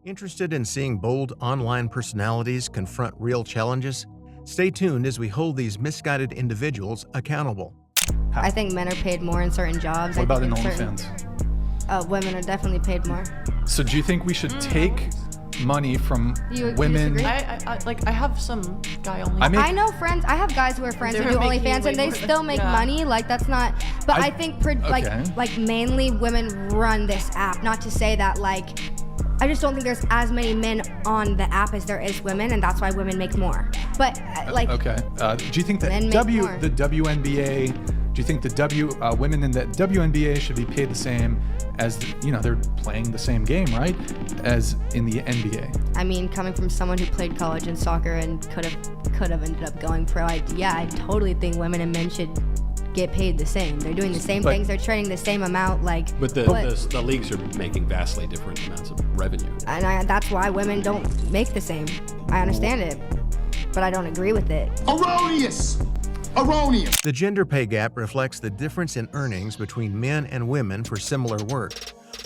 Interested in seeing bold online personalities confront real challenges? Stay tuned as we hold these misguided individuals accountable. I think men are paid more in certain jobs. What about in OnlyFans? Women are definitely paid more. So do you think we should take money from women? Disagree? I have some guy only. I know friends. I have guys who are friends who do OnlyFans and they still make money. Like that's not. But I think like mainly women run this app. Not to say that like. I just don't think there's as many men on the app as there is women, and that's why women make more. But like, okay, do you think that the WNBA? Do you think the women in the WNBA should be paid the same as they're playing the same game, right, as in the NBA? I mean, coming from someone who played college and soccer and could have ended up going pro, I totally think women and men should get paid the same. They're doing the same things. They're training the same amount. But the leagues are making vastly different amounts of revenue. And that's why women don't make the same. I understand it, but I don't agree with it. Erroneous! Erroneous! The gender pay gap reflects the difference in earnings between men and women for similar work,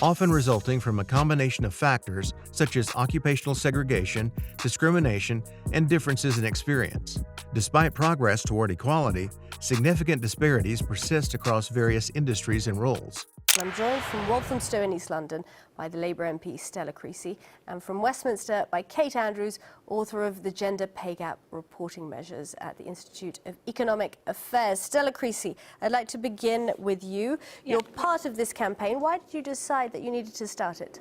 often resulting from a combination of factors such as occupational segregation, discrimination, and differences in experience. Despite progress toward equality, significant disparities persist across various industries and roles. I'm joined from Walthamstow in East London by the Labour MP Stella Creasy and from Westminster by Kate Andrews, author of the Gender Pay Gap Reporting Measures at the Institute of Economic Affairs. Stella Creasy, I'd like to begin with you. Yeah. You're part of this campaign. Why did you decide that you needed to start it?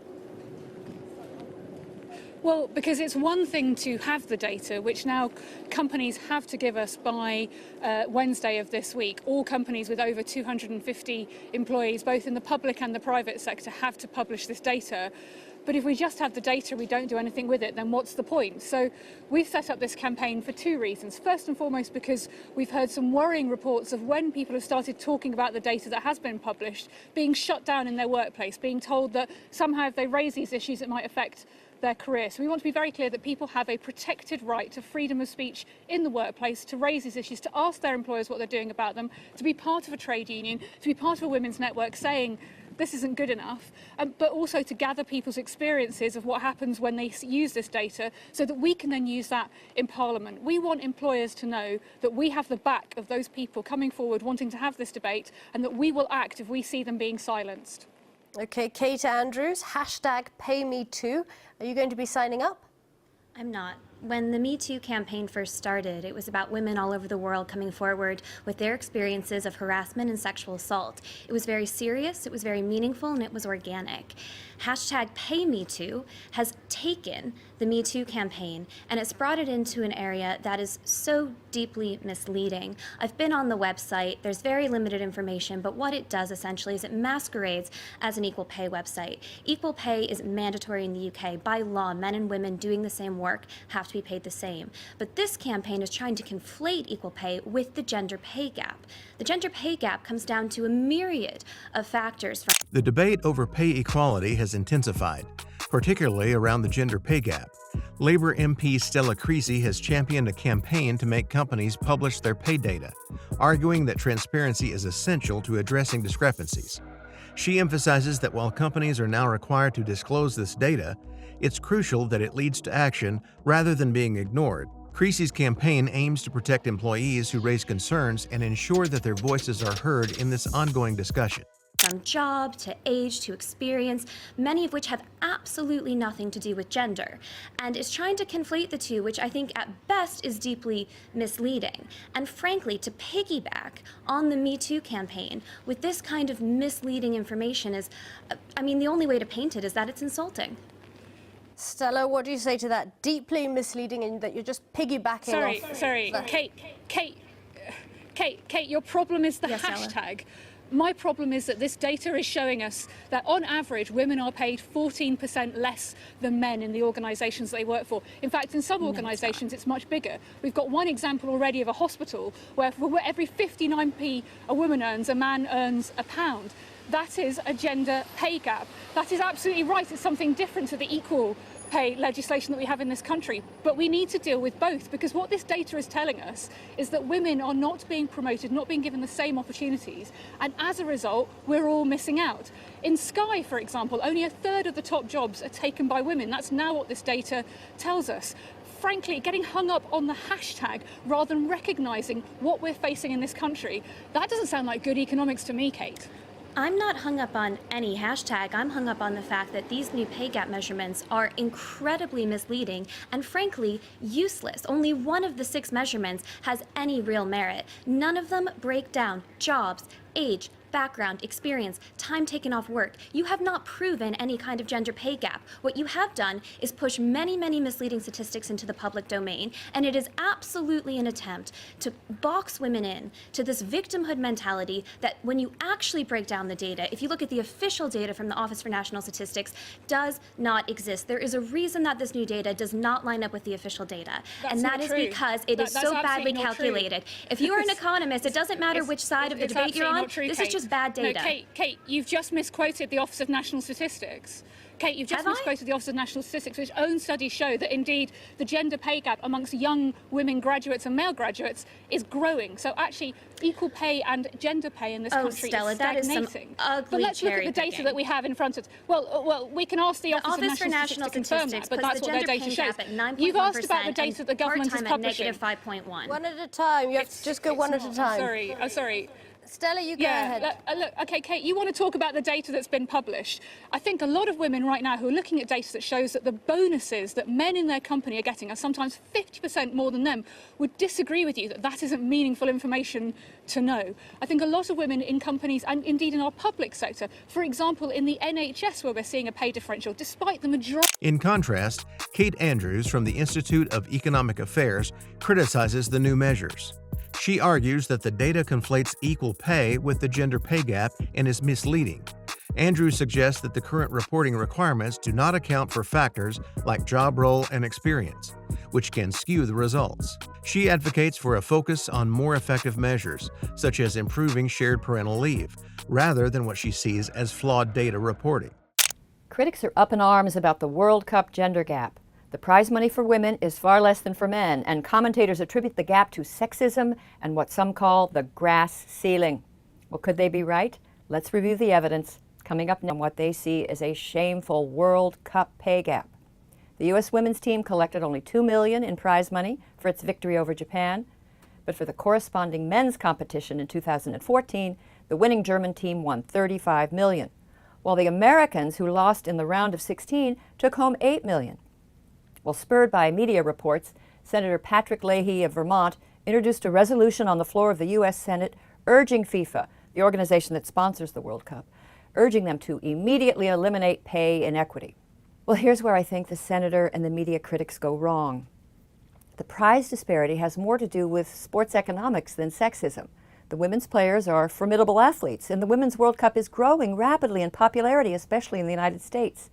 Well, because it's one thing to have the data, which now companies have to give us by Wednesday of this week. All companies with over 250 employees, both in the public and the private sector, have to publish this data. But if we just have the data, we don't do anything with it, then what's the point? So we've set up this campaign for two reasons. First and foremost, because we've heard some worrying reports of when people have started talking about the data that has been published, being shut down in their workplace, being told that somehow if they raise these issues, it might affect their career. So we want to be very clear that people have a protected right to freedom of speech in the workplace, to raise these issues, to ask their employers what they're doing about them, to be part of a trade union, to be part of a women's network saying this isn't good enough, but also to gather people's experiences of what happens when they use this data so that we can then use that in Parliament. We want employers to know that we have the back of those people coming forward wanting to have this debate and that we will act if we see them being silenced. Okay, Kate Andrews, #PayMeToo. Are you going to be signing up? I'm not. When the Me Too campaign first started, it was about women all over the world coming forward with their experiences of harassment and sexual assault. It was very serious, it was very meaningful, and it was organic. #PayMeToo has taken the Me Too campaign and it's brought it into an area that is so deeply misleading. I've been on the website, there's very limited information, but what it does essentially is it masquerades as an equal pay website. Equal pay is mandatory in the UK. By law, men and women doing the same work have to be paid the same. But this campaign is trying to conflate equal pay with the gender pay gap. The gender pay gap comes down to a myriad of factors. The debate over pay equality has intensified, particularly around the gender pay gap. Labour MP Stella Creasy has championed a campaign to make companies publish their pay data, arguing that transparency is essential to addressing discrepancies. She emphasizes that while companies are now required to disclose this data, it's crucial that it leads to action rather than being ignored. Creasy's campaign aims to protect employees who raise concerns and ensure that their voices are heard in this ongoing discussion. From job to age to experience, many of which have absolutely nothing to do with gender, and is trying to conflate the two, which I think at best is deeply misleading. And frankly, to piggyback on the Me Too campaign with this kind of misleading information is, the only way to paint it is that it's insulting. Stella, what do you say to that? Deeply misleading and that you're just piggybacking off... Sorry, Kate, your problem is the hashtag. My problem is that this data is showing us that on average women are paid 14% less than men in the organisations they work for. In fact, in some organisations it's much bigger. We've got one example already of a hospital where for every 59p a woman earns, a man earns £1. That is a gender pay gap. That is absolutely right. It's something different to the equal pay legislation that we have in this country, but we need to deal with both, because what this data is telling us is that women are not being promoted, not being given the same opportunities, and as a result, we're all missing out. In Sky, for example, only a third of the top jobs are taken by women. That's now what this data tells us. Frankly, getting hung up on the hashtag rather than recognising what we're facing in this country, that doesn't sound like good economics to me, Kate. I'm not hung up on any hashtag. I'm hung up on the fact that these new pay gap measurements are incredibly misleading and frankly useless. Only one of the 6 measurements has any real merit. None of them break down jobs, age, background, experience, time taken off work. You have not proven any kind of gender pay gap. What you have done is push many, many misleading statistics into the public domain, and it is absolutely an attempt to box women in to this victimhood mentality that when you actually break down the data, if you look at the official data from the Office for National Statistics, does not exist. There is a reason that this new data does not line up with the official data, and that is because it is so badly calculated. If you are an economist, it doesn't matter which side of the debate you're on, this is just bad data. No, Kate, you've just misquoted the Office of National Statistics. Kate, you've just misquoted the Office of National Statistics, which own studies show that indeed the gender pay gap amongst young women graduates and male graduates is growing. So actually, equal pay and gender pay in this country Stella, is stagnating. that is some ugly but let's look at the data that we have in front of us. Well, we can ask the Office for National Statistics to confirm that, but that's what their data shows. You've asked about the data that the government is publishing. -5.1. One at a time. You have to just go one at a time. I'm sorry. Stella, you go ahead. Look, okay, Kate, you want to talk about the data that's been published. I think a lot of women right now who are looking at data that shows that the bonuses that men in their company are getting are sometimes 50% more than them would disagree with you that that isn't meaningful information to know. I think a lot of women in companies and indeed in our public sector, for example, in the NHS where we're seeing a pay differential, despite the majority. In contrast, Kate Andrews from the Institute of Economic Affairs criticizes the new measures. She argues that the data conflates equal pay with the gender pay gap and is misleading. Andrews suggests that the current reporting requirements do not account for factors like job role and experience, which can skew the results. She advocates for a focus on more effective measures, such as improving shared parental leave, rather than what she sees as flawed data reporting. Critics are up in arms about the World Cup gender gap. The prize money for women is far less than for men, and commentators attribute the gap to sexism and what some call the grass ceiling. Well, could they be right? Let's review the evidence coming up now on what they see as a shameful World Cup pay gap. The U.S. women's team collected only $2 million in prize money for its victory over Japan, but for the corresponding men's competition in 2014, the winning German team won $35 million, while the Americans, who lost in the round of 16, took home $8 million. Well, spurred by media reports, Senator Patrick Leahy of Vermont introduced a resolution on the floor of the U.S. Senate urging FIFA, the organization that sponsors the World Cup, urging them to immediately eliminate pay inequity. Well, here's where I think the senator and the media critics go wrong. The prize disparity has more to do with sports economics than sexism. The women's players are formidable athletes, and the Women's World Cup is growing rapidly in popularity, especially in the United States.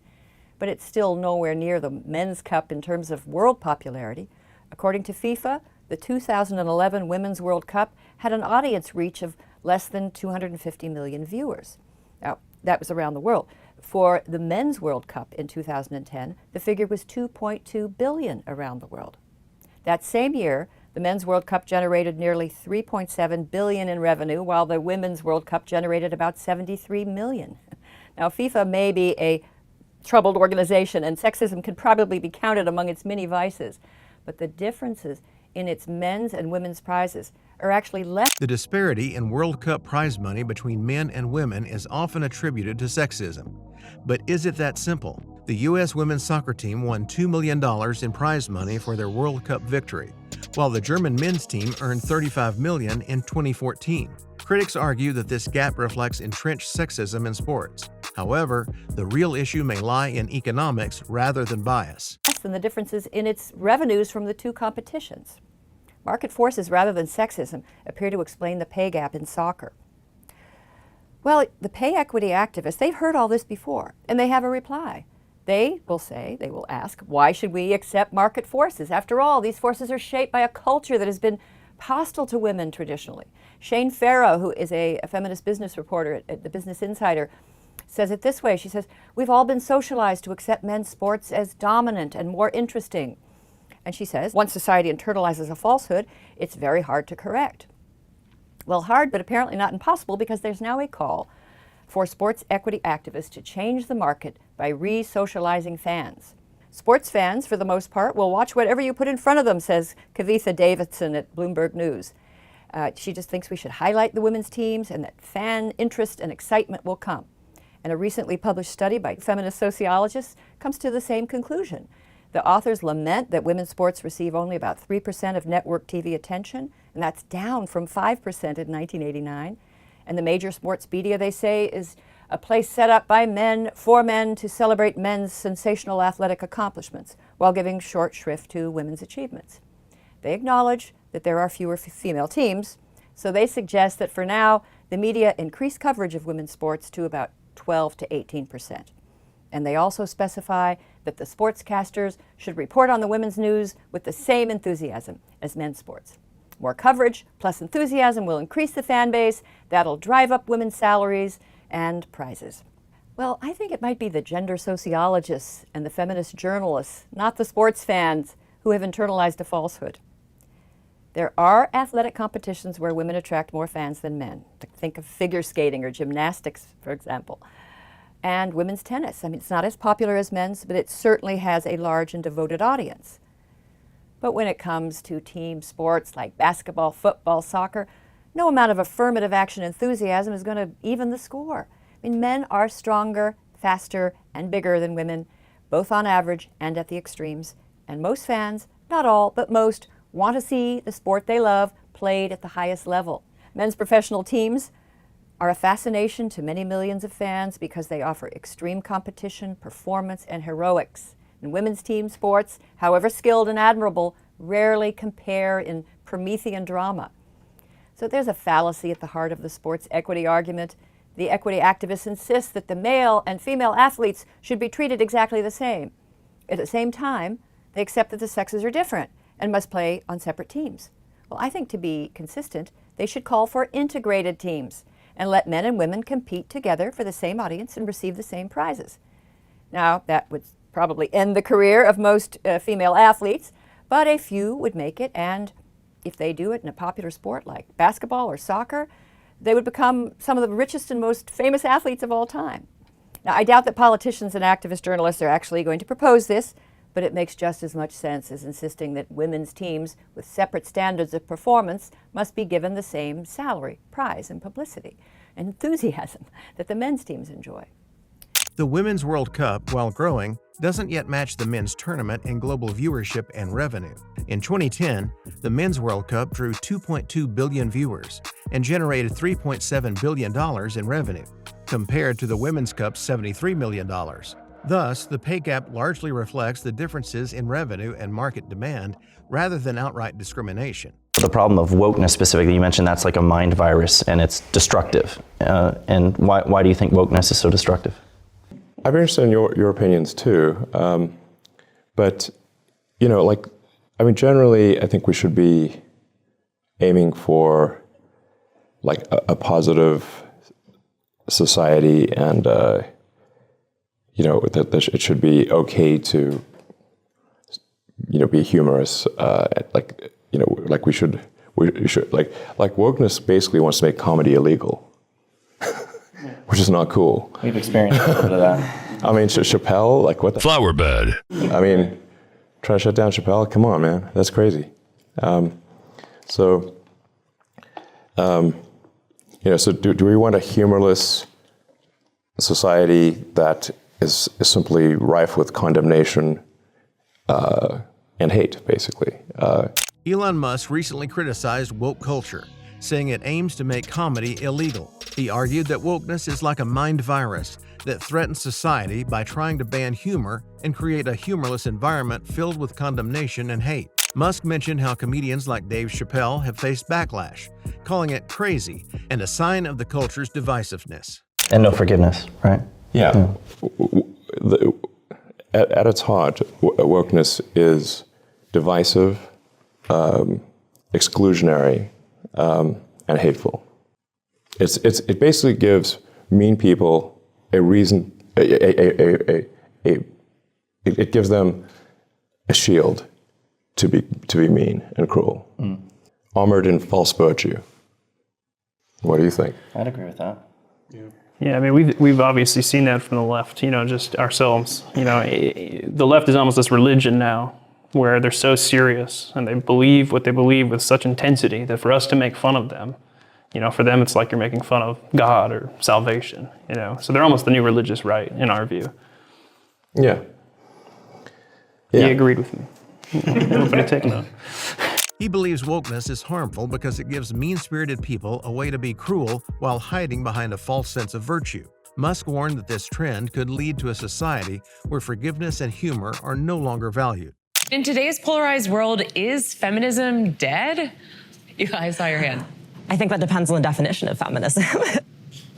But it's still nowhere near the Men's Cup in terms of world popularity. According to FIFA, the 2011 Women's World Cup had an audience reach of less than 250 million viewers. Now, that was around the world. For the Men's World Cup in 2010, the figure was 2.2 billion around the world. That same year, the Men's World Cup generated nearly 3.7 billion in revenue, while the Women's World Cup generated about 73 million. Now, FIFA may be a troubled organization, and sexism can probably be counted among its many vices, but the differences in its men's and women's prizes are actually less. The disparity in World Cup prize money between men and women is often attributed to sexism. But is it that simple? The U.S. women's soccer team won $2 million in prize money for their World Cup victory, while the German men's team earned $35 million in 2014. Critics argue that this gap reflects entrenched sexism in sports. However, the real issue may lie in economics rather than bias. Less than the differences in its revenues from the two competitions. Market forces rather than sexism appear to explain the pay gap in soccer. Well, the pay equity activists, they've heard all this before, and they have a reply. They will ask, why should we accept market forces? After all, these forces are shaped by a culture that has been hostile to women traditionally. Shane Farrow, who is a feminist business reporter at the Business Insider, says it this way. She says, "We've all been socialized to accept men's sports as dominant and more interesting." And she says, once society internalizes a falsehood, it's very hard to correct. Well, hard, but apparently not impossible, because there's now a call for sports equity activists to change the market by re-socializing fans. Sports fans, for the most part, will watch whatever you put in front of them, says Kavitha Davidson at Bloomberg News. She just thinks we should highlight the women's teams and that fan interest and excitement will come. And a recently published study by feminist sociologists comes to the same conclusion. The authors lament that women's sports receive only about 3% of network TV attention, and that's down from 5% in 1989. And the major sports media, they say, is a place set up by men for men to celebrate men's sensational athletic accomplishments while giving short shrift to women's achievements. They acknowledge that there are fewer female teams, so they suggest that for now, the media increase coverage of women's sports to about 12 to 18%. And they also specify that the sportscasters should report on the women's news with the same enthusiasm as men's sports. More coverage plus enthusiasm will increase the fan base, that'll drive up women's salaries and prizes. Well, I think it might be the gender sociologists and the feminist journalists, not the sports fans, who have internalized a falsehood. There are athletic competitions where women attract more fans than men. Think of figure skating or gymnastics, for example. And women's tennis. I mean, it's not as popular as men's, but it certainly has a large and devoted audience. But when it comes to team sports like basketball, football, soccer, no amount of affirmative action enthusiasm is going to even the score. I mean, men are stronger, faster, and bigger than women, both on average and at the extremes. And most fans, not all, but most, want to see the sport they love played at the highest level. Men's professional teams are a fascination to many millions of fans because they offer extreme competition, performance, and heroics. And women's team sports, however skilled and admirable, rarely compare in Promethean drama. So there's a fallacy at the heart of the sports equity argument. The equity activists insist that the male and female athletes should be treated exactly the same. At the same time, they accept that the sexes are different and must play on separate teams. Well, I think to be consistent, they should call for integrated teams and let men and women compete together for the same audience and receive the same prizes. Now, that would probably end the career of most female athletes, but a few would make it, and if they do it in a popular sport like basketball or soccer, they would become some of the richest and most famous athletes of all time. Now, I doubt that politicians and activist journalists are actually going to propose this, but it makes just as much sense as insisting that women's teams with separate standards of performance must be given the same salary, prize, and publicity and enthusiasm that the men's teams enjoy. The Women's World Cup, while growing, doesn't yet match the men's tournament in global viewership and revenue. In 2010, the Men's World Cup drew 2.2 billion viewers and generated $3.7 billion in revenue, compared to the Women's Cup's $73 million. Thus, the pay gap largely reflects the differences in revenue and market demand rather than outright discrimination. The problem of wokeness specifically, you mentioned that's like a mind virus and it's destructive. And why do you think wokeness is so destructive? I'd be interested in your opinions too. But, you know, generally, I think we should be aiming for like a positive society and, you know, that it should be okay to, you know, be humorous. You know, like we should like wokeness basically wants to make comedy illegal, which is not cool. We've experienced a little bit of that. I mean, Chappelle, like what the flower bed. I mean, try to shut down Chappelle. Come on, man, that's crazy. You know, so do we want a humorless society that is simply rife with condemnation and hate, basically? Elon Musk recently criticized woke culture, saying it aims to make comedy illegal. He argued that wokeness is like a mind virus that threatens society by trying to ban humor and create a humorless environment filled with condemnation and hate. Musk mentioned how comedians like Dave Chappelle have faced backlash, calling it crazy and a sign of the culture's divisiveness. And no forgiveness, right? Yeah. At its heart, wokeness is divisive, exclusionary, and hateful. It basically gives mean people a reason. It gives them a shield to be mean and cruel, armored in false virtue. What do you think? I'd agree with that. Yeah, I mean, we've obviously seen that from the left, just ourselves. The left is almost this religion now, where they're so serious and they believe what they believe with such intensity that for us to make fun of them, for them it's like you're making fun of God or salvation, So they're almost the new religious right, in our view. Yeah. He agreed with me. Nobody take note. He believes wokeness is harmful because it gives mean-spirited people a way to be cruel while hiding behind a false sense of virtue. Musk warned that this trend could lead to a society where forgiveness and humor are no longer valued. In today's polarized world, is feminism dead? I saw your hand. I think that depends on the definition of feminism.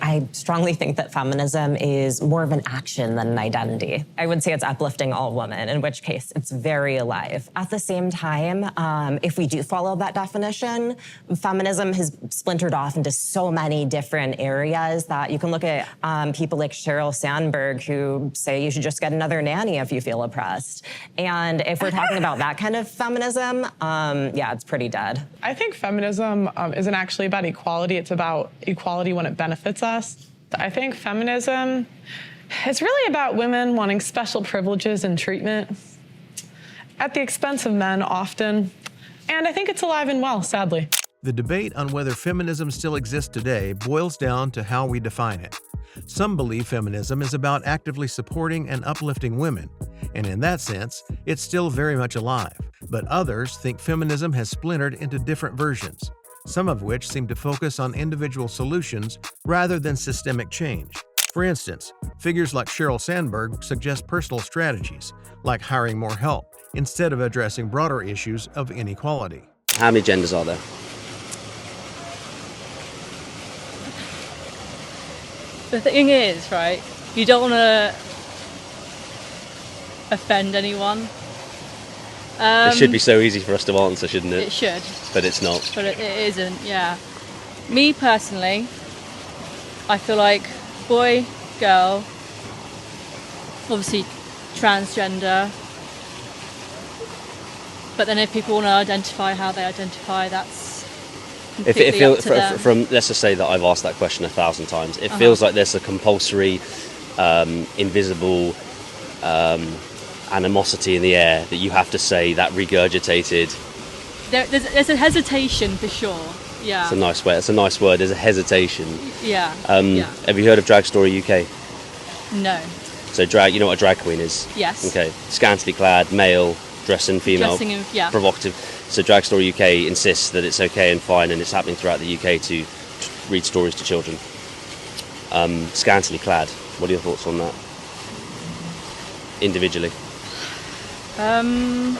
I strongly think that feminism is more of an action than an identity. I would say it's uplifting all women, in which case it's very alive. At the same time, if we do follow that definition, feminism has splintered off into so many different areas that you can look at people like Sheryl Sandberg who say you should just get another nanny if you feel oppressed. And if we're talking about that kind of feminism, yeah, it's pretty dead. I think feminism isn't actually about equality. It's about equality when it benefits us. I think feminism is really about women wanting special privileges and treatment at the expense of men often. And I think it's alive and well, sadly. The debate on whether feminism still exists today boils down to how we define it. Some believe feminism is about actively supporting and uplifting women, and in that sense, it's still very much alive. But others think feminism has splintered into different versions, some of which seem to focus on individual solutions rather than systemic change. For instance, figures like Sheryl Sandberg suggest personal strategies, like hiring more help, instead of addressing broader issues of inequality. How many genders are there? The thing is, right, you don't want to offend anyone. It should be so easy for us to answer, shouldn't it? It should. But it's not. But it isn't, yeah. Me personally, I feel like boy, girl, obviously transgender. But then if people want to identify how they identify, that's completely up to them. Let's just say that I've asked that question 1,000 times. It feels like there's a compulsory, invisible animosity in the air that you have to say that regurgitated. There's a hesitation for sure. Yeah. It's a nice word. It's a nice word. There's a hesitation. Yeah. Have you heard of Drag Story UK? No. So drag. You know what a drag queen is? Yes. Okay. Scantily clad, male, dressing female, provocative. So Drag Story UK insists that it's okay and fine, and it's happening throughout the UK to read stories to children. Scantily clad. What are your thoughts on that? Individually. Well,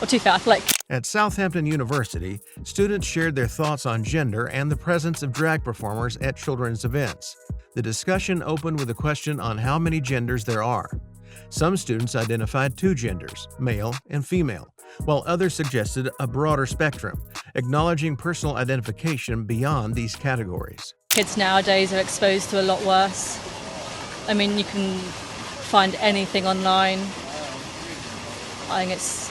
to be fair, I feel like... At Southampton University, students shared their thoughts on gender and the presence of drag performers at children's events. The discussion opened with a question on how many genders there are. Some students identified 2 genders, male and female, while others suggested a broader spectrum, acknowledging personal identification beyond these categories. Kids nowadays are exposed to a lot worse. I mean, you can find anything online. I think it's...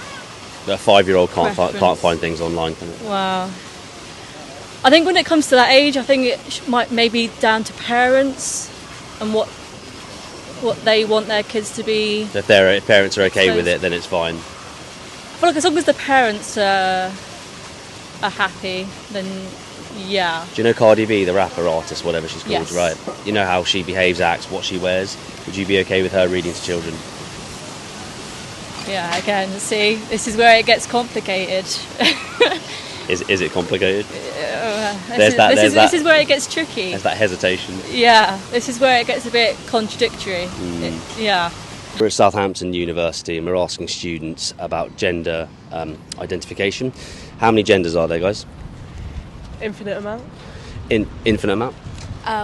A 5-year-old can't find things online, can it? Wow. I think when it comes to that age, I think it might maybe down to parents and what they want their kids to be. If their parents are okay with it, then it's fine. I feel like as long as the parents are happy, then yeah. Do you know Cardi B, the rapper, artist, whatever she's called, yes. right? You know how she behaves, acts, what she wears. Would you be okay with her reading to children? Yeah, again, see, this is where it gets complicated. Is it complicated? This is where it gets tricky. There's that hesitation. Yeah, this is where it gets a bit contradictory. Yeah. We're at Southampton University and we're asking students about gender identification. How many genders are there, guys? Infinite amount. Infinite amount?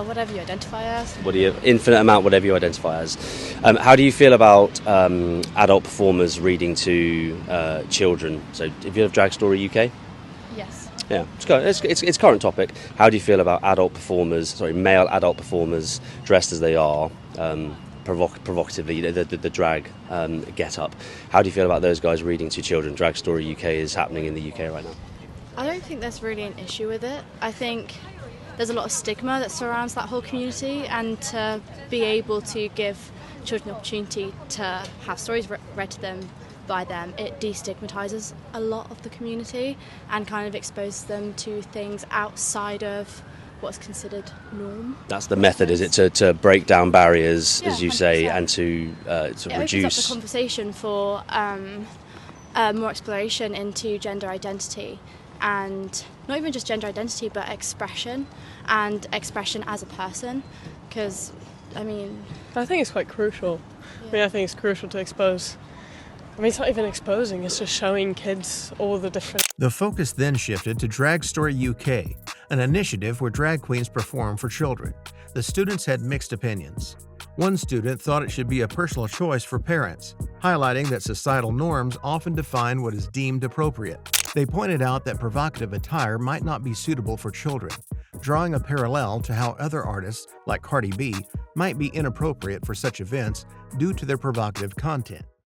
Whatever you identify as. Infinite amount, whatever you identify as. How do you feel about adult performers reading to children? So, have you heard of Drag Story UK? Yes. Yeah, it's current topic. How do you feel about male adult performers dressed as they are, provocatively, the drag get up? How do you feel about those guys reading to children? Drag Story UK is happening in the UK right now. I don't think there's really an issue with it. I think there's a lot of stigma that surrounds that whole community, and to be able to give children the opportunity to have stories read to them by them, it destigmatizes a lot of the community and kind of exposes them to things outside of what's considered norm. That's the method, is it, to break down barriers, as you 100%. say, and to reduce... It opens up the conversation for more exploration into gender identity, and not even just gender identity, but expression, and expression as a person, because, I think it's quite crucial. Yeah. I think it's crucial to expose. It's not even exposing, it's just showing kids all the different... The focus then shifted to Drag Story UK, an initiative where drag queens perform for children. The students had mixed opinions. One student thought it should be a personal choice for parents, highlighting that societal norms often define what is deemed appropriate. They pointed out that provocative attire might not be suitable for children, drawing a parallel to how other artists, like Cardi B, might be inappropriate for such events due to their provocative content.